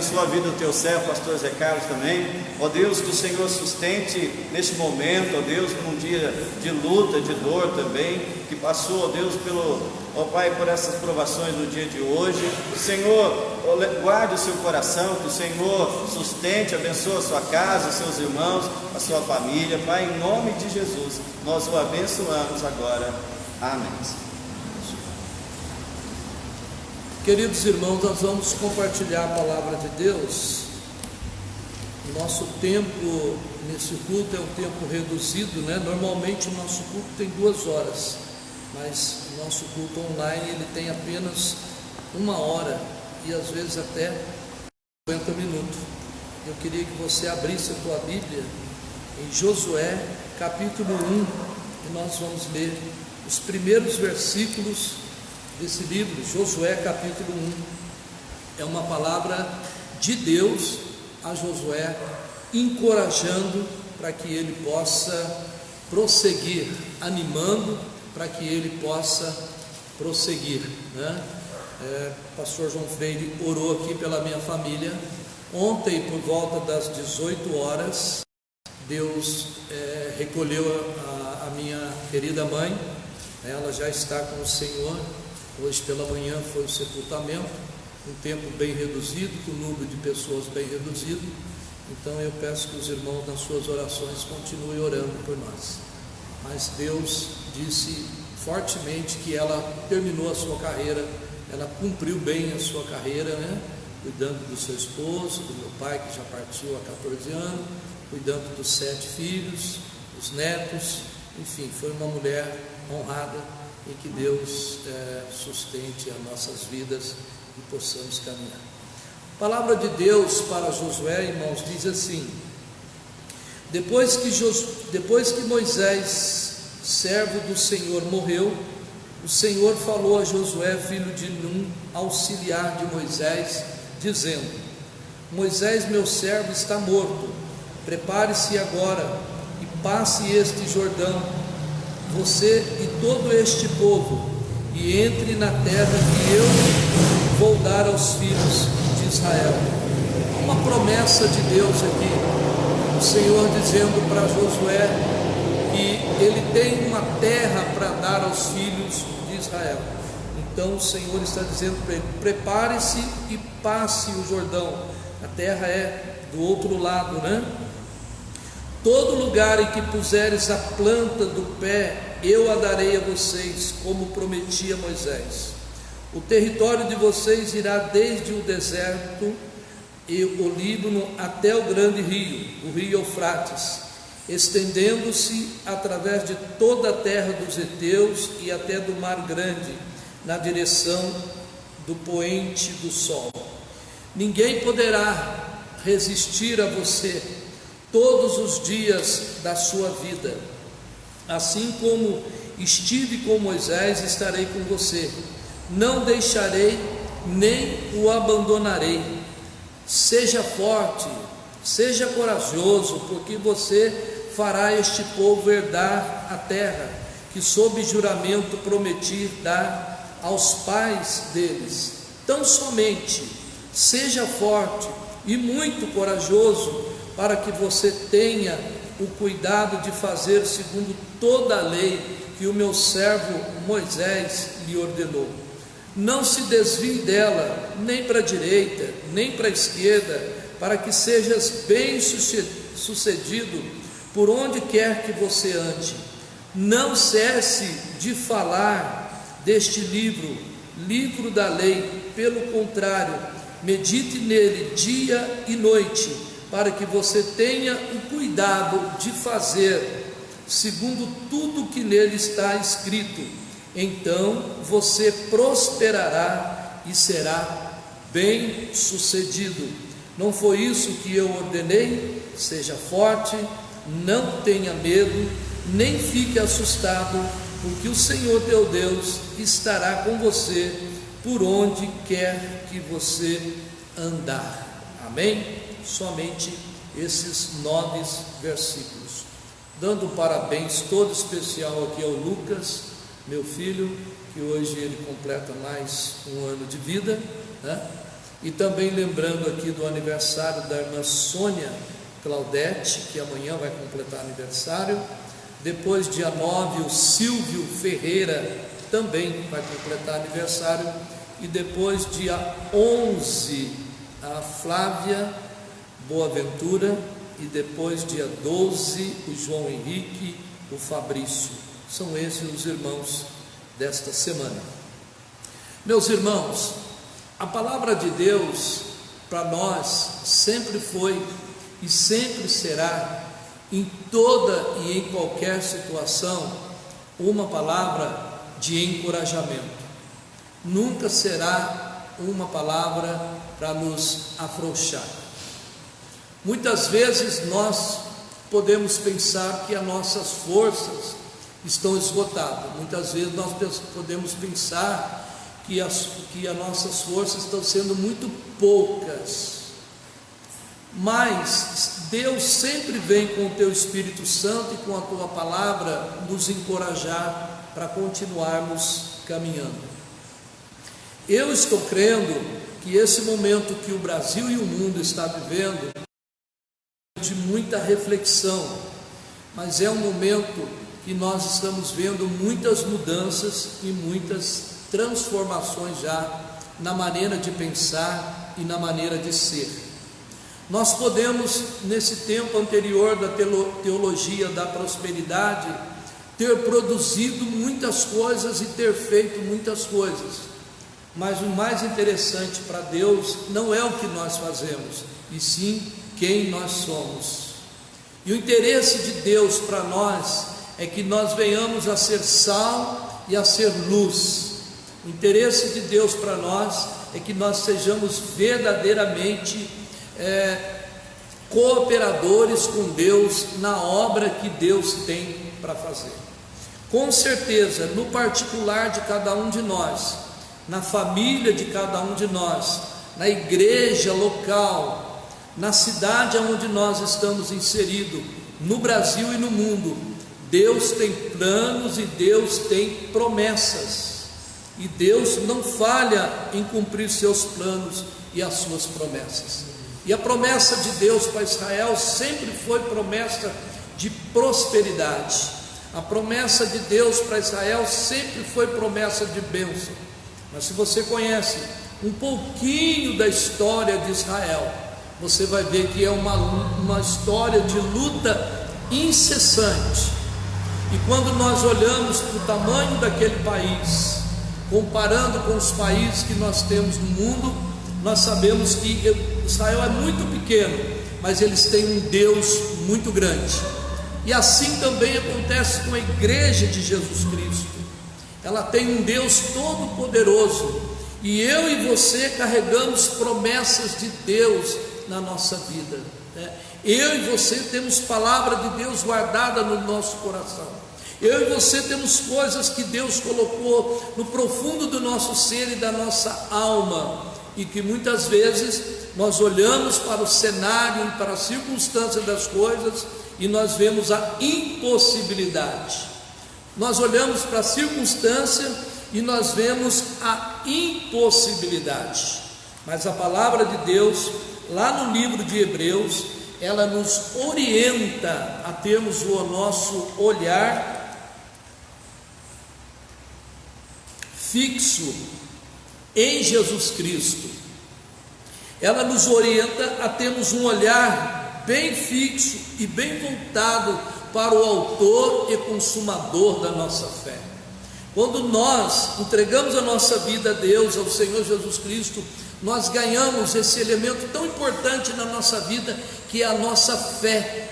abençoa a vida do teu servo, pastor Zé Carlos também. Ó Deus, que o Senhor sustente neste momento, ó Deus, num dia de luta, de dor também, que passou, ó Deus, ó Pai, por essas provações no dia de hoje. Que o Senhor guarde o seu coração, que o Senhor sustente, abençoe a sua casa, os seus irmãos, a sua família. Pai, em nome de Jesus, nós o abençoamos agora. Amém. Queridos irmãos, nós vamos compartilhar a palavra de Deus. O nosso tempo nesse culto é um tempo reduzido, né? Normalmente o nosso culto tem 2 horas, mas o nosso culto online ele tem apenas 1 hora e às vezes até 50 minutos. Eu queria que você abrisse a tua Bíblia em Josué capítulo 1 e nós vamos ler os primeiros versículos desse livro. Josué capítulo 1 é uma palavra de Deus a Josué, encorajando para que ele possa prosseguir, animando para que ele possa prosseguir, né? Pastor João Freire orou aqui pela minha família. Ontem, por volta das 18 horas, Deus recolheu a minha querida mãe. Ela já está com o Senhor. Hoje pela manhã foi o sepultamento, um tempo bem reduzido, com o número de pessoas bem reduzido. Então eu peço que os irmãos nas suas orações continuem orando por nós. Mas Deus disse fortemente que ela terminou a sua carreira, ela cumpriu bem a sua carreira, né? Cuidando do seu esposo, do meu pai que já partiu há 14 anos, cuidando dos 7 filhos, dos netos, enfim, foi uma mulher honrada. E que Deus sustente as nossas vidas e possamos caminhar. A palavra de Deus para Josué, irmãos, diz assim: depois que Moisés, servo do Senhor, morreu, o Senhor falou a Josué, filho de Num, auxiliar de Moisés, dizendo: Moisés, meu servo, está morto. Prepare-se agora e passe este Jordão, você e todo este povo, e entre na terra que eu vou dar aos filhos de Israel. Uma promessa de Deus aqui, o Senhor dizendo para Josué que ele tem uma terra para dar aos filhos de Israel. Então o Senhor está dizendo para ele: prepare-se e passe o Jordão. A terra é do outro lado, né? Todo lugar em que puseres a planta do pé, eu a darei a vocês, como prometi a Moisés. O território de vocês irá desde o deserto e o Líbano até o grande rio, o rio Eufrates, estendendo-se através de toda a terra dos heteus e até do mar grande, na direção do poente do sol. Ninguém poderá resistir a você todos os dias da sua vida. Assim como estive com Moisés, estarei com você. Não deixarei nem o abandonarei. Seja forte, seja corajoso, porque você fará este povo herdar a terra que sob juramento prometi dar aos pais deles. Tão somente seja forte e muito corajoso, para que você tenha o cuidado de fazer segundo toda a lei que o meu servo Moisés lhe ordenou. Não se desvie dela, nem para a direita, nem para a esquerda, para que sejas bem sucedido por onde quer que você ande. Não cesse de falar deste livro da lei, pelo contrário, medite nele dia e noite, para que você tenha o cuidado de fazer segundo tudo que nele está escrito. Então você prosperará e será bem sucedido. Não foi isso que eu ordenei? Seja forte, não tenha medo, nem fique assustado, porque o Senhor teu Deus estará com você por onde quer que você andar. Amém? Somente esses 9 versículos. Dando parabéns todo especial aqui ao Lucas, meu filho, que hoje ele completa mais um ano de vida, né? E também lembrando aqui do aniversário da irmã Sônia Claudete, que amanhã vai completar aniversário. Depois, dia 9, o Silvio Ferreira também vai completar aniversário. E depois, dia 11, a Flávia Boaventura. E depois, dia 12, o João Henrique, o Fabrício. São esses os irmãos desta semana. Meus irmãos, a palavra de Deus para nós sempre foi e sempre será, em toda e em qualquer situação, uma palavra de encorajamento. Nunca será uma palavra para nos afrouxar. Muitas vezes nós podemos pensar que as nossas forças estão esgotadas. Muitas vezes nós podemos pensar que as nossas forças estão sendo muito poucas. Mas Deus sempre vem com o teu Espírito Santo e com a tua palavra nos encorajar para continuarmos caminhando. Eu estou crendo que esse momento que o Brasil e o mundo está vivendo é de muita reflexão, mas é um momento que nós estamos vendo muitas mudanças e muitas transformações já na maneira de pensar e na maneira de ser. Nós podemos, nesse tempo anterior da teologia da prosperidade, ter produzido muitas coisas e ter feito muitas coisas, mas o mais interessante para Deus não é o que nós fazemos, e sim quem nós somos. E o interesse de Deus para nós é que nós venhamos a ser sal e a ser luz. O interesse de Deus para nós é que nós sejamos verdadeiramente cooperadores com Deus na obra que Deus tem para fazer. Com certeza, no particular de cada um de nós, na família de cada um de nós, na igreja local, na cidade onde nós estamos inseridos, no Brasil e no mundo, Deus tem planos e Deus tem promessas. E Deus não falha em cumprir seus planos e as suas promessas. E a promessa de Deus para Israel sempre foi promessa de prosperidade. A promessa de Deus para Israel sempre foi promessa de bênção. Mas se você conhece um pouquinho da história de Israel, você vai ver que é uma história de luta incessante. E quando nós olhamos para o tamanho daquele país, comparando com os países que nós temos no mundo, nós sabemos que Israel é muito pequeno, mas eles têm um Deus muito grande. E assim também acontece com a igreja de Jesus Cristo. Ela tem um Deus todo poderoso, e eu e você carregamos promessas de Deus na nossa vida, né? Eu e você temos palavra de Deus guardada no nosso coração. Eu e você temos coisas que Deus colocou no profundo do nosso ser e da nossa alma, e que muitas vezes nós olhamos para o cenário e para a circunstância das coisas e nós vemos a impossibilidade. Nós olhamos para a circunstância e nós vemos a impossibilidade. Mas a palavra de Deus, lá no livro de Hebreus, ela nos orienta a termos o nosso olhar fixo em Jesus Cristo. Ela nos orienta a termos um olhar bem fixo e bem voltado para o autor e consumador da nossa fé. Quando nós entregamos a nossa vida a Deus, ao Senhor Jesus Cristo, nós ganhamos esse elemento tão importante na nossa vida, que é a nossa fé.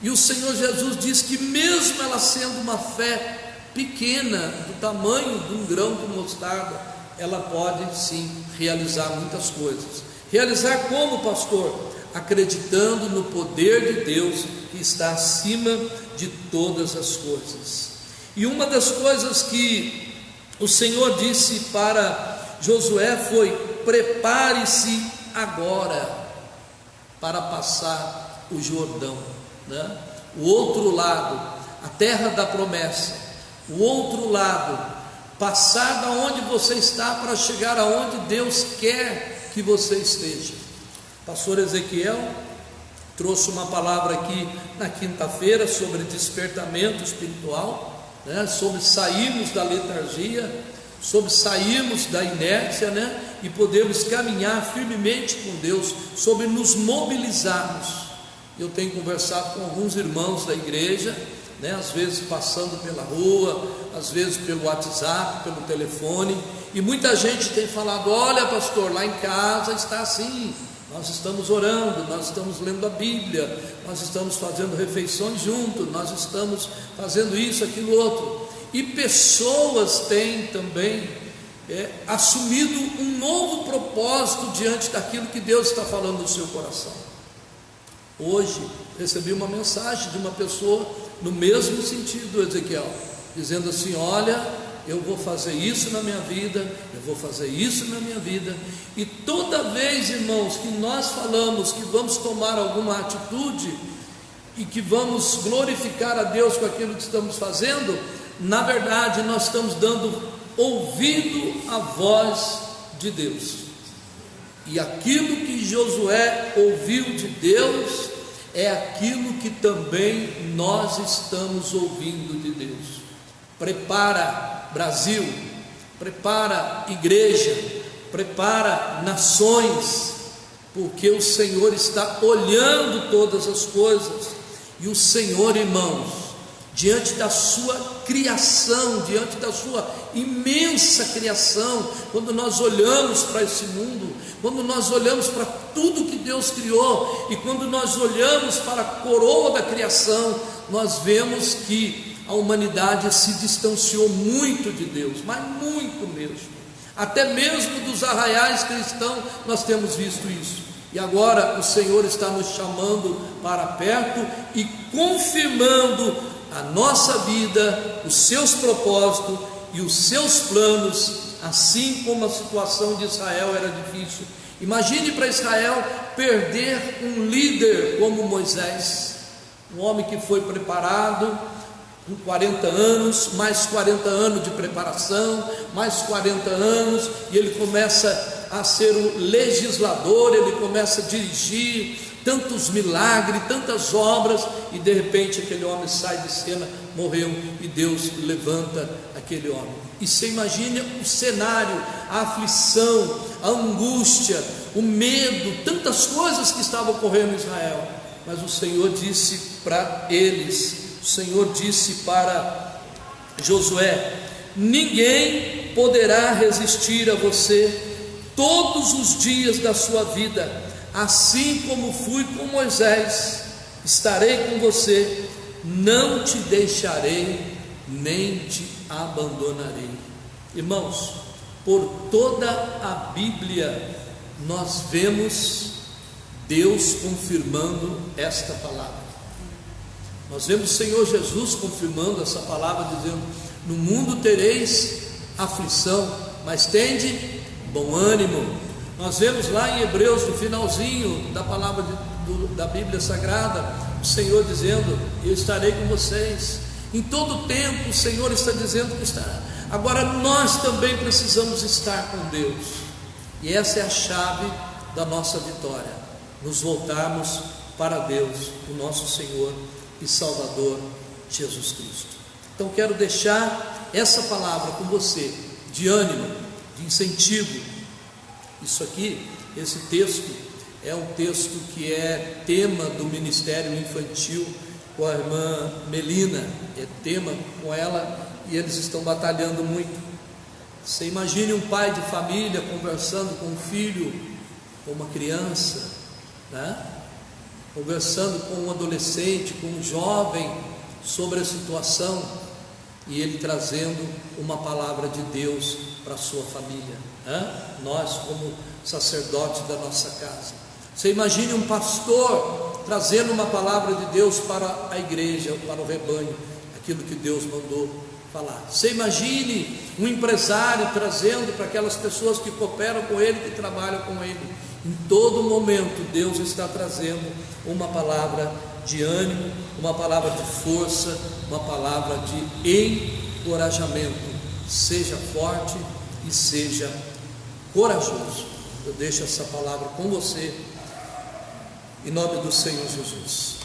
E o Senhor Jesus diz que mesmo ela sendo uma fé pequena, do tamanho de um grão de mostarda, ela pode sim realizar muitas coisas. Realizar como, pastor? Acreditando no poder de Deus que está acima de todas as coisas. E uma das coisas que o Senhor disse para Josué foi: prepare-se agora para passar o Jordão, né? O outro lado, a terra da promessa. O outro lado, passar da onde você está para chegar aonde Deus quer que você esteja. Pastor Ezequiel trouxe uma palavra aqui na quinta-feira sobre despertamento espiritual, né? Sobre sairmos da letargia, sobre sairmos da inércia, né? E podermos caminhar firmemente com Deus, sobre nos mobilizarmos. Eu tenho conversado com alguns irmãos da igreja, né? Às vezes passando pela rua, às vezes pelo WhatsApp, pelo telefone, e muita gente tem falado: olha, pastor, lá em casa está assim, nós estamos orando, nós estamos lendo a Bíblia, nós estamos fazendo refeições juntos, nós estamos fazendo isso, aquilo, outro. E pessoas têm também assumido um novo propósito diante daquilo que Deus está falando no seu coração. Hoje recebi uma mensagem de uma pessoa no mesmo sentido, Ezequiel, dizendo assim: olha, eu vou fazer isso na minha vida, eu vou fazer isso na minha vida. E toda vez, irmãos, que nós falamos que vamos tomar alguma atitude e que vamos glorificar a Deus com aquilo que estamos fazendo, na verdade nós estamos dando ouvido à voz de Deus. E aquilo que Josué ouviu de Deus é aquilo que também nós estamos ouvindo de Deus. Prepara Brasil, prepara igreja, prepara nações, porque o Senhor está olhando todas as coisas. E o Senhor, irmãos, diante da sua criação, diante da sua imensa criação, quando nós olhamos para esse mundo, quando nós olhamos para tudo que Deus criou, e quando nós olhamos para a coroa da criação, nós vemos que a humanidade se distanciou muito de Deus, mas muito mesmo. Até mesmo dos arraiais cristãos nós temos visto isso. E agora o Senhor está nos chamando para perto e confirmando a nossa vida, os seus propósitos e os seus planos, assim como a situação de Israel era difícil. Imagine para Israel perder um líder como Moisés, um homem que foi preparado com 40 anos, mais 40 anos de preparação, mais 40 anos, e ele começa a ser um legislador, ele começa a dirigir tantos milagres, tantas obras, e de repente aquele homem sai de cena, morreu, e Deus levanta aquele homem. E você imagina o cenário, a aflição, a angústia, o medo, tantas coisas que estavam ocorrendo em Israel. Mas o Senhor disse para eles, o Senhor disse para Josué: ninguém poderá resistir a você todos os dias da sua vida, assim como fui com Moisés, estarei com você, não te deixarei, nem te abandonarei. Irmãos, por toda a Bíblia nós vemos Deus confirmando esta palavra. Nós vemos o Senhor Jesus confirmando essa palavra, dizendo: no mundo tereis aflição, mas tende bom ânimo. Nós vemos lá em Hebreus, no finalzinho da palavra da Bíblia Sagrada, o Senhor dizendo: eu estarei com vocês. Em todo tempo o Senhor está dizendo que estará. Agora nós também precisamos estar com Deus, e essa é a chave da nossa vitória, nos voltarmos para Deus, o nosso Senhor e Salvador Jesus Cristo. Então quero deixar essa palavra com você, de ânimo, de incentivo. Isso aqui, esse texto é um texto que é tema do Ministério Infantil com a irmã Melina, é tema com ela, e eles estão batalhando muito. Você imagine um pai de família conversando com um filho, com uma criança, né? Conversando com um adolescente, com um jovem, sobre a situação, e ele trazendo uma palavra de Deus para a sua família, né? Nós como sacerdotes da nossa casa. Você imagine um pastor trazendo uma palavra de Deus para a igreja, para o rebanho, aquilo que Deus mandou falar. Você imagine um empresário trazendo para aquelas pessoas que cooperam com ele, que trabalham com ele. Em todo momento Deus está trazendo uma palavra de ânimo, uma palavra de força, uma palavra de encorajamento. Seja forte e seja corajoso. Eu deixo essa palavra com você, em nome do Senhor Jesus.